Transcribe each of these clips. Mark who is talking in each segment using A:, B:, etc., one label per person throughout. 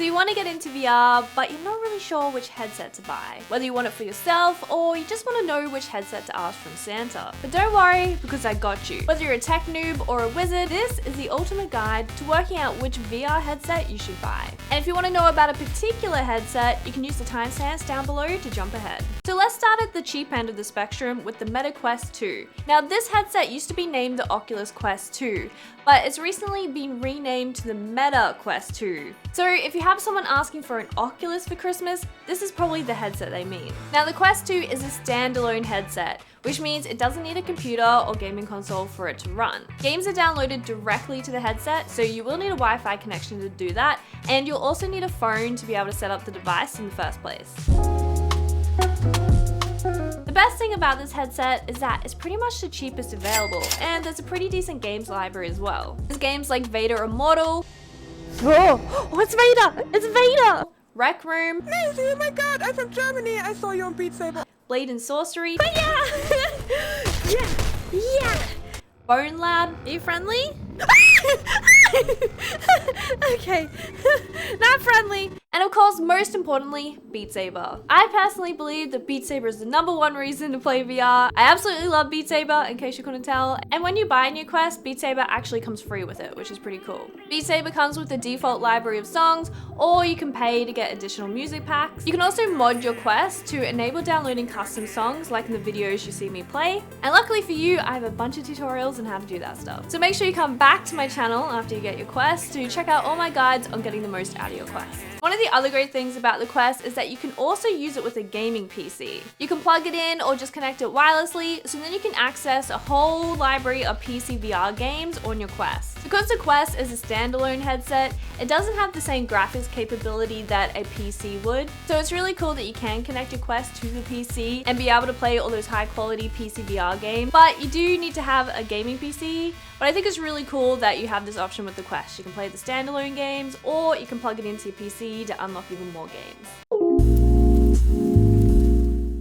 A: So you want to get into VR, but you're not really sure which headset to buy. Whether you want it for yourself or you just want to know which headset to ask from Santa. But don't worry, because I got you. Whether you're a tech noob or a wizard, this is the ultimate guide to working out which VR headset you should buy. And if you want to know about a particular headset, you can use the timestamps down below to jump ahead. So let's start at the cheap end of the spectrum with the Meta Quest 2. Now this headset used to be named the Oculus Quest 2, but it's recently been renamed to the Meta Quest 2. So if you have someone asking for an Oculus for Christmas, this is probably the headset they mean. Now the Quest 2 is a standalone headset, which means it doesn't need a computer or gaming console for it to run. Games are downloaded directly to the headset, so you will need a Wi-Fi connection to do that, and you'll also need a phone to be able to set up the device in the first place. The best thing about this headset is that it's pretty much the cheapest available, and there's a pretty decent games library as well. There's games like Vader Immortal. Oh, it's Vader! It's Vader! Rec Room.
B: Naysy, oh my god, I'm from Germany. I saw you on Beat Saber.
A: Blade and Sorcery. But yeah! yeah! Bone Lab. Are you friendly? Okay, not friendly. And of course, most importantly, Beat Saber. I personally believe that Beat Saber is the #1 reason to play VR. I absolutely love Beat Saber, in case you couldn't tell. And when you buy a new Quest, Beat Saber actually comes free with it, which is pretty cool. Beat Saber comes with the default library of songs, or you can pay to get additional music packs. You can also mod your Quest to enable downloading custom songs, like in the videos you see me play. And luckily for you, I have a bunch of tutorials on how to do that stuff. So make sure you come back to my channel after you get your Quest to check out all my guides on getting the most out of your Quest. One of the other great things about the Quest is that you can also use it with a gaming PC. You can plug it in or just connect it wirelessly, so then you can access a whole library of PSVR games on your Quest. Because the Quest is a standalone headset, it doesn't have the same graphics capability that a PC would, so it's really cool that you can connect your Quest to the PC and be able to play all those high quality PSVR games, but you do need to have a gaming PC. But I think it's really cool that you have this option with the Quest. You can play the standalone games, or you can plug it into your PC to unlock even more games.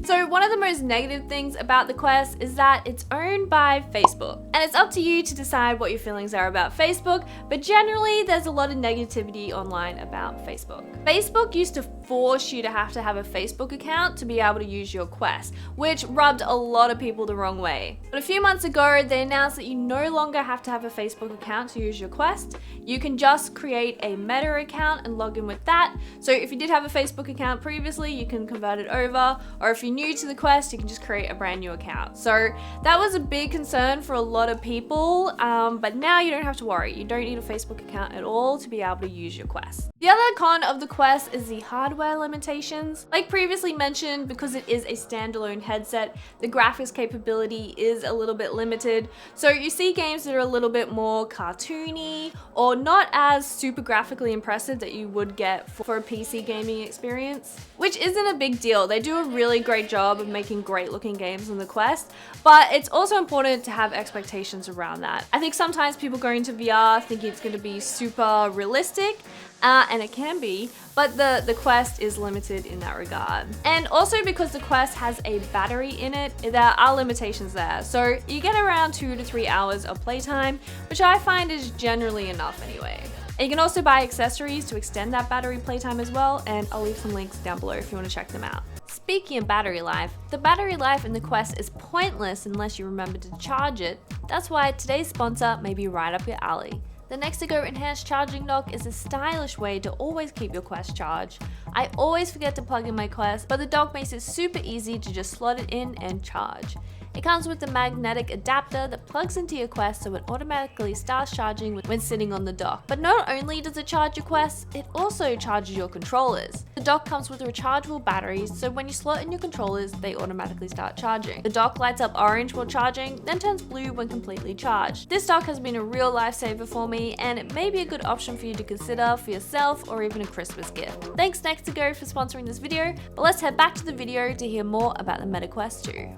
A: So one of the most negative things about the Quest is that it's owned by Facebook. And it's up to you to decide what your feelings are about Facebook, but generally there's a lot of negativity online about Facebook. Facebook used to force you to have a Facebook account to be able to use your Quest, which rubbed a lot of people the wrong way. But a few months ago, they announced that you no longer have to have a Facebook account to use your Quest. You can just create a Meta account and log in with that. So if you did have a Facebook account previously, you can convert it over, or if you're new to the Quest, you can just create a brand new account. So that was a big concern for a lot of people, but now you don't have to worry. You don't need a Facebook account at all to be able to use your Quest. The other con of the Quest is the hardware limitations. Like previously mentioned, because it is a standalone headset, the graphics capability is a little bit limited. So you see games that are a little bit more cartoony or not as super graphically impressive that you would get for a PC gaming experience, which isn't a big deal. They do a really great job of making great looking games on the Quest, but it's also important to have expectations around that. I think sometimes people go into VR thinking it's going to be super realistic, and it can be, but the Quest is limited in that regard. And also because the Quest has a battery in it, there are limitations there. So you get around 2 to 3 hours of playtime, which I find is generally enough anyway. And you can also buy accessories to extend that battery playtime as well, and I'll leave some links down below if you want to check them out. Speaking of battery life, the battery life in the Quest is pointless unless you remember to charge it. That's why today's sponsor may be right up your alley. The Nexigo Enhanced Charging Dock is a stylish way to always keep your Quest charged. I always forget to plug in my Quest, but the dock makes it super easy to just slot it in and charge. It comes with a magnetic adapter that plugs into your Quest so it automatically starts charging when sitting on the dock. But not only does it charge your Quest, it also charges your controllers. The dock comes with rechargeable batteries, so when you slot in your controllers, they automatically start charging. The dock lights up orange while charging, then turns blue when completely charged. This dock has been a real lifesaver for me, and it may be a good option for you to consider for yourself or even a Christmas gift. Thanks Nexigo for sponsoring this video, but let's head back to the video to hear more about the Meta Quest 2.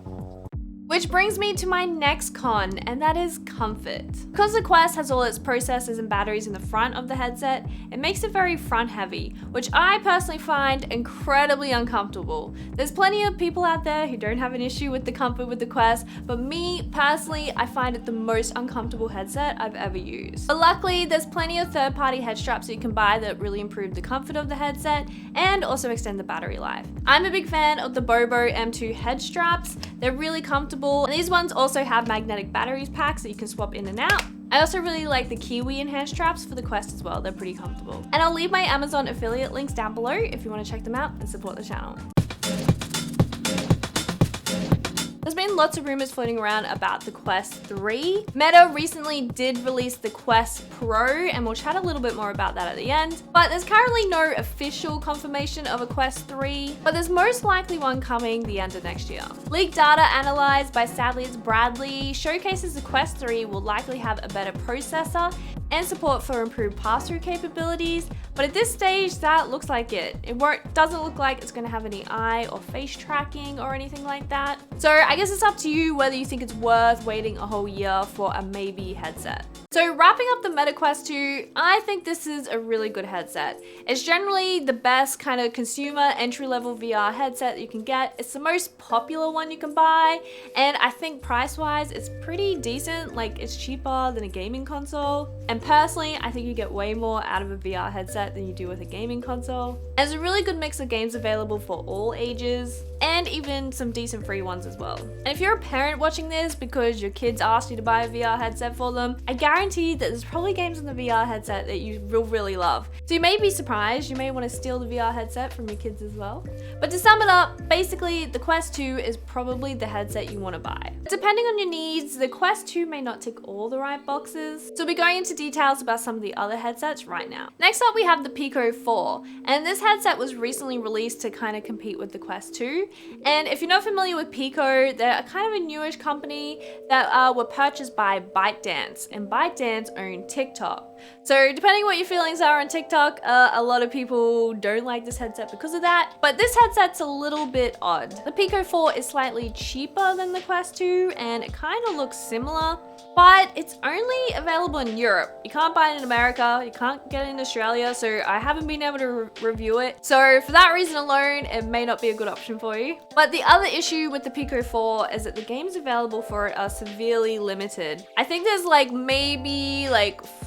A: Which brings me to my next con, and that is comfort. Because the Quest has all its processors and batteries in the front of the headset, it makes it very front heavy, which I personally find incredibly uncomfortable. There's plenty of people out there who don't have an issue with the comfort with the Quest, but me personally, I find it the most uncomfortable headset I've ever used. But luckily, there's plenty of third-party head straps that you can buy that really improve the comfort of the headset and also extend the battery life. I'm a big fan of the Bobo M2 head straps. They're really comfortable. And these ones also have magnetic batteries packs that you can swap in and out. I also really like the Kiwi and hand straps for the Quest as well. They're pretty comfortable. And I'll leave my Amazon affiliate links down below if you want to check them out and support the channel. There's been lots of rumors floating around about the Quest 3. Meta recently did release the Quest Pro, and we'll chat a little bit more about that at the end. But there's currently no official confirmation of a Quest 3, but there's most likely one coming the end of next year. Leaked data analyzed by Sadly It's Bradley showcases the Quest 3 will likely have a better processor and support for improved pass-through capabilities, but at this stage, that looks like it. It doesn't look like it's gonna have any eye or face tracking or anything like that. So I guess it's up to you whether you think it's worth waiting a whole year for a maybe headset. So wrapping up the Meta Quest 2, I think this is a really good headset. It's generally the best kind of consumer entry-level VR headset that you can get. It's the most popular one you can buy, and I think price-wise, it's pretty decent. Like, it's cheaper than a gaming console. And personally, I think you get way more out of a VR headset than you do with a gaming console. And there's a really good mix of games available for all ages, and even some decent free ones as well. And if you're a parent watching this because your kids asked you to buy a VR headset for them, I guarantee that there's probably games in the VR headset that you will really love. So you may be surprised, you may want to steal the VR headset from your kids as well. But to sum it up, basically the Quest 2 is probably the headset you want to buy. Depending on your needs, the Quest 2 may not tick all the right boxes, so we'll be going into details about some of the other headsets right now. Next up we have the Pico 4, and this headset was recently released to kind of compete with the Quest 2. And if you're not familiar with Pico, they're kind of a newish company that were purchased by ByteDance, and ByteDance own TikTok. So depending what your feelings are on TikTok, a lot of people don't like this headset because of that, but this headset's a little bit odd. The Pico 4 is slightly cheaper than the Quest 2, and it kind of looks similar, but it's only available in Europe. You can't buy it in America, you can't get it in Australia, so I haven't been able to review it. So for that reason alone, it may not be a good option for you. But the other issue with the Pico 4 is that the games available for it are severely limited. I think there's maybe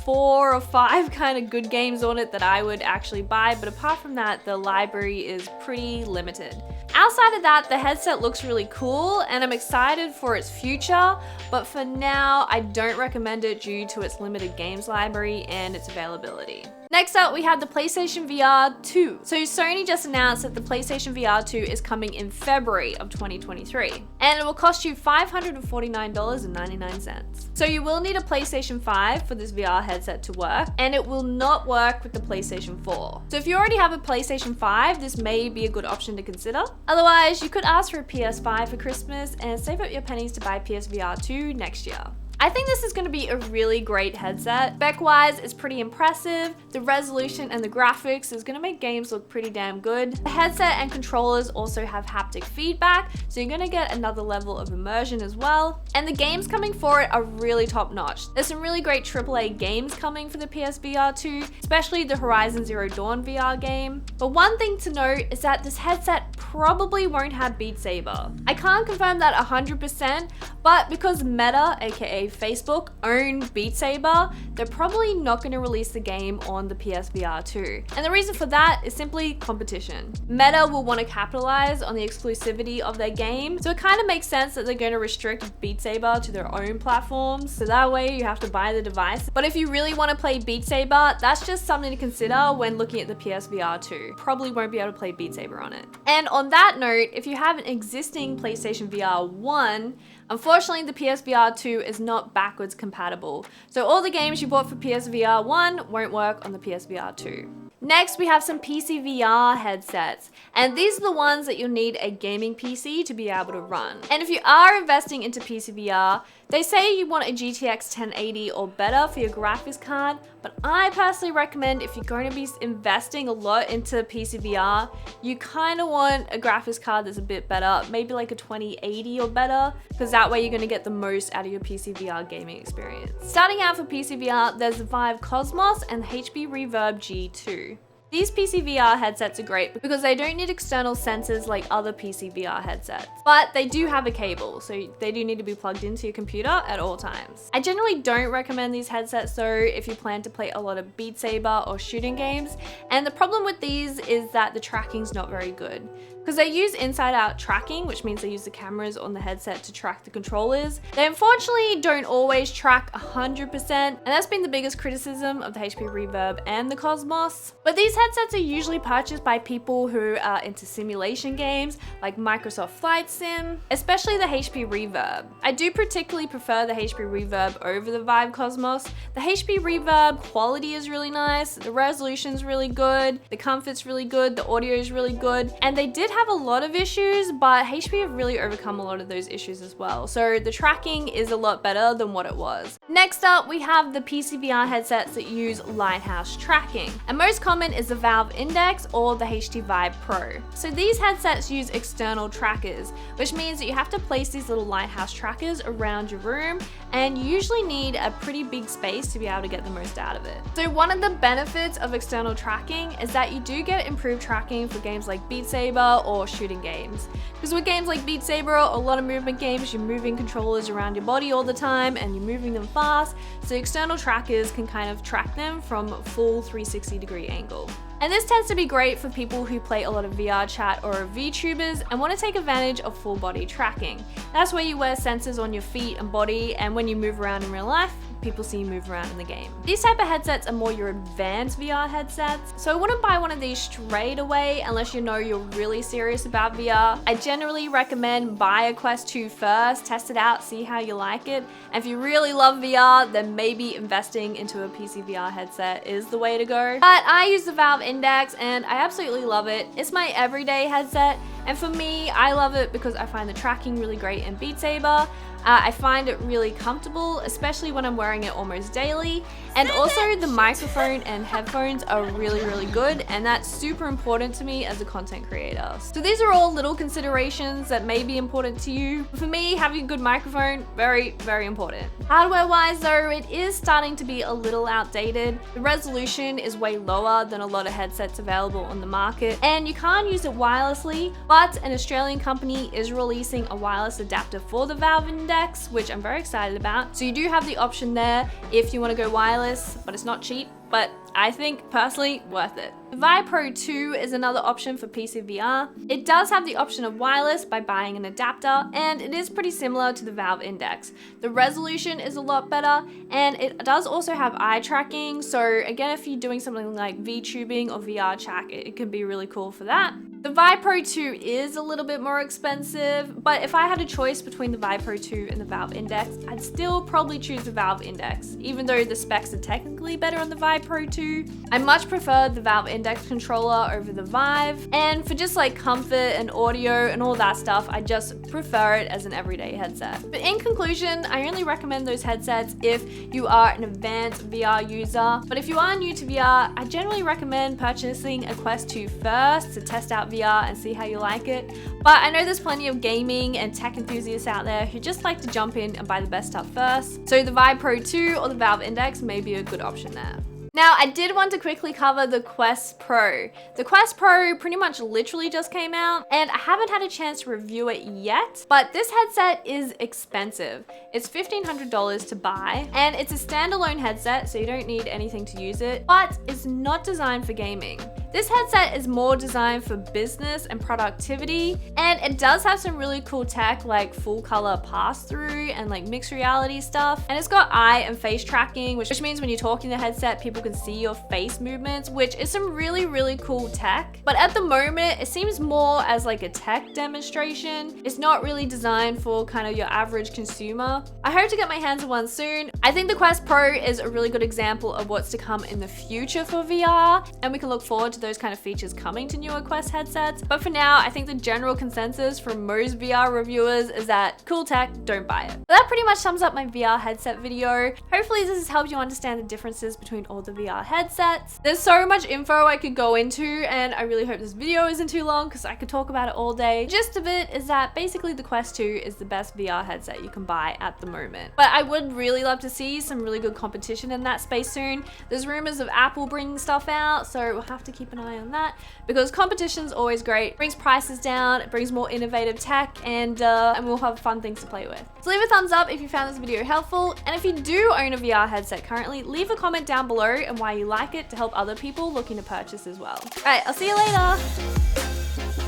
A: 4 or 5 kind of good games on it that I would actually buy, but apart from that, the library is pretty limited. Outside of that, the headset looks really cool and I'm excited for its future, but for now, I don't recommend it due to its limited games library and its availability. Next up, we have the PlayStation VR 2. So Sony just announced that the PlayStation VR 2 is coming in February of 2023, and it will cost you $549.99. So you will need a PlayStation 5 for this VR headset to work, and it will not work with the PlayStation 4. So if you already have a PlayStation 5, this may be a good option to consider. Otherwise, you could ask for a PS5 for Christmas and save up your pennies to buy PSVR 2 next year. I think this is going to be a really great headset. Spec-wise, it's pretty impressive. The resolution and the graphics is going to make games look pretty damn good. The headset and controllers also have haptic feedback, so you're going to get another level of immersion as well. And the games coming for it are really top-notch. There's some really great AAA games coming for the PSVR 2, especially the Horizon Zero Dawn VR game. But one thing to note is that this headset probably won't have Beat Saber. I can't confirm that 100%, but because Meta, aka Facebook, own Beat Saber, they're probably not going to release the game on the PSVR 2. And the reason for that is simply competition. Meta will want to capitalize on the exclusivity of their game, so it kind of makes sense that they're going to restrict Beat Saber to their own platforms, so that way you have to buy the device. But if you really want to play Beat Saber, that's just something to consider when looking at the PSVR 2. Probably won't be able to play Beat Saber on it. And on that note, if you have an existing PlayStation VR 1, unfortunately, the PSVR 2 is not backwards compatible. So all the games you bought for PSVR 1 won't work on the PSVR 2. Next, we have some PC VR headsets, and these are the ones that you'll need a gaming PC to be able to run. And if you are investing into PC VR, They say you want a GTX 1080 or better for your graphics card, but I personally recommend if you're going to be investing a lot into PSVR, you kind of want a graphics card that's a bit better, maybe like a 2080 or better, because that way you're going to get the most out of your PSVR gaming experience. Starting out for PSVR, there's the Vive Cosmos and the HP Reverb G2. These PSVR headsets are great because they don't need external sensors like other PSVR headsets, but they do have a cable, so they do need to be plugged into your computer at all times. I generally don't recommend these headsets though if you plan to play a lot of Beat Saber or shooting games, and the problem with these is that the tracking's not very good. Because they use inside-out tracking, which means they use the cameras on the headset to track the controllers. They unfortunately don't always track 100%, and that's been the biggest criticism of the HP Reverb and the Cosmos. But these headsets are usually purchased by people who are into simulation games like Microsoft Flight Sim, especially the HP Reverb. I do particularly prefer the HP Reverb over the Vive Cosmos. The HP Reverb quality is really nice, the resolution's really good, the comfort's really good, the audio is really good, and they did have a lot of issues, but HP have really overcome a lot of those issues as well. So the tracking is a lot better than what it was. Next up, we have the PSVR headsets that use lighthouse tracking. And most common is the Valve Index or the HT Vive Pro. So these headsets use external trackers, which means that you have to place these little lighthouse trackers around your room, and you usually need a pretty big space to be able to get the most out of it. So one of the benefits of external tracking is that you do get improved tracking for games like Beat Saber or shooting games. Because with games like Beat Saber or a lot of movement games, you're moving controllers around your body all the time and you're moving them fast, so external trackers can kind of track them from a full 360-degree angle. And this tends to be great for people who play a lot of VR chat or are VTubers and want to take advantage of full body tracking. That's where you wear sensors on your feet and body, and when you move around in real life, people see you move around in the game. These type of headsets are more your advanced VR headsets, so I wouldn't buy one of these straight away unless you know you're really serious about VR. I generally recommend buy a Quest 2 first, test it out, see how you like it, and if you really love VR, then maybe investing into a PSVR headset is the way to go. But I use the Valve Index and I absolutely love it. It's my everyday headset, and for me, I love it because I find the tracking really great in Beat Saber. I find it really comfortable, especially when I'm wearing it almost daily. And also the microphone and headphones are really, really good, and that's super important to me as a content creator. So these are all little considerations that may be important to you. For me, having a good microphone, very, very important. Hardware-wise though, it is starting to be a little outdated. The resolution is way lower than a lot of headsets available on the market, and you can't use it wirelessly, but an Australian company is releasing a wireless adapter for the Valve Index, which I'm very excited about. So you do have the option there if you want to go wireless, but it's not cheap, but I think personally worth it. The Vive Pro 2 is another option for PSVR. It does have the option of wireless by buying an adapter, and it is pretty similar to the Valve Index. The resolution is a lot better, and it does also have eye tracking, so again, if you're doing something like VTubing or VR chat, it can be really cool for that. The Vive Pro 2 is a little bit more expensive, but if I had a choice between the Vive Pro 2 and the Valve Index, I'd still probably choose the Valve Index, even though the specs are technically better on the Vive Pro 2. I much prefer the Valve Index controller over the Vive, and for just like comfort and audio and all that stuff, I just prefer it as an everyday headset. But in conclusion, I only recommend those headsets if you are an advanced VR user, but if you are new to VR, I generally recommend purchasing a Quest 2 first to test out VR and see how you like it. But I know there's plenty of gaming and tech enthusiasts out there who just like to jump in and buy the best stuff first. So the Vive Pro 2 or the Valve Index may be a good option there. Now, I did want to quickly cover the Quest Pro. The Quest Pro pretty much literally just came out, and I haven't had a chance to review it yet, but this headset is expensive. It's $1,500 to buy, and it's a standalone headset, so you don't need anything to use it, but it's not designed for gaming. This headset is more designed for business and productivity, and it does have some really cool tech like full color pass-through and like mixed reality stuff, and it's got eye and face tracking, which means when you're talking the headset, people can see your face movements, which is some really, really cool tech. But at the moment, it seems more as like a tech demonstration. It's not really designed for kind of your average consumer. I hope to get my hands on one soon. I think the Quest Pro is a really good example of what's to come in the future for VR, and we can look forward to those kind of features coming to newer Quest headsets. But for now, I think the general consensus from most VR reviewers is that cool tech, don't buy it. But that pretty much sums up my VR headset video. Hopefully this has helped you understand the differences between all the VR headsets. There's so much info I could go into, and I really hope this video isn't too long because I could talk about it all day. Gist of it is that basically the Quest 2 is the best VR headset you can buy at the moment. But I would really love to see some really good competition in that space soon. There's rumors of Apple bringing stuff out, so we'll have to keep an eye on that because competition's always great. It brings prices down, it brings more innovative tech, and we'll have fun things to play with. So leave a thumbs up if you found this video helpful, and if you do own a VR headset currently, leave a comment down below and why you like it to help other people looking to purchase as well. Alright, I'll see you later!